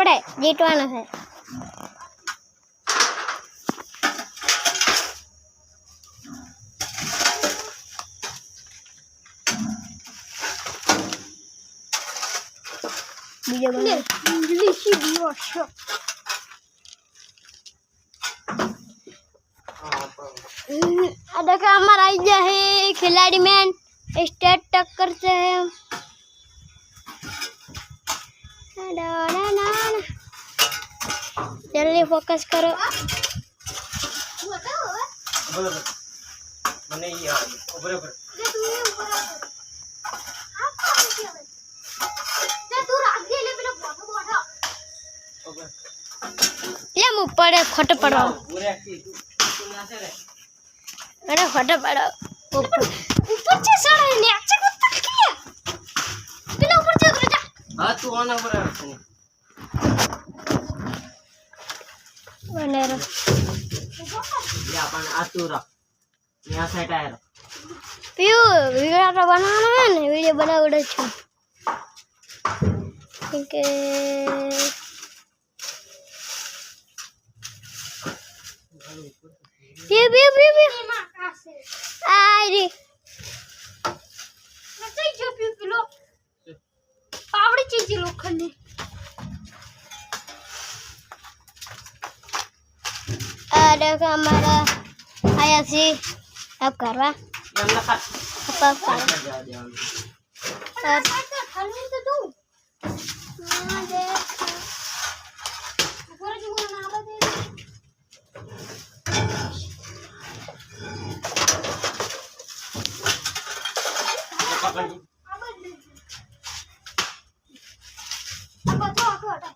પડે જીતવાનો છે બીજો બને ઇંગ્લિશ ભાષા देखो हमारा आइजा है खिलाड़ी मैन स्टेट टक्कर से जल्दी फोकस करो ले मुँह पड़े खोटे पड़ो अरे फोटो पड़ो ऊपर ऊपर से सड़ा है नीचे को तक किया बिना ऊपर से उतर जा हां तू ऑन ऊपर है बने रो ये अपन आतुरा यहां साइड आया रो पियो वीडियो तो बनाना है ना वीडियो बना उड़े छो ठीक है पियो पियो पियो अरे नहीं जो पिलो पावड़ी चीज लोखंडी देखो हमारा आया सी अब करवा अब कर तो तू हां देख ऊपर जो ना आवा दे अब तो हटा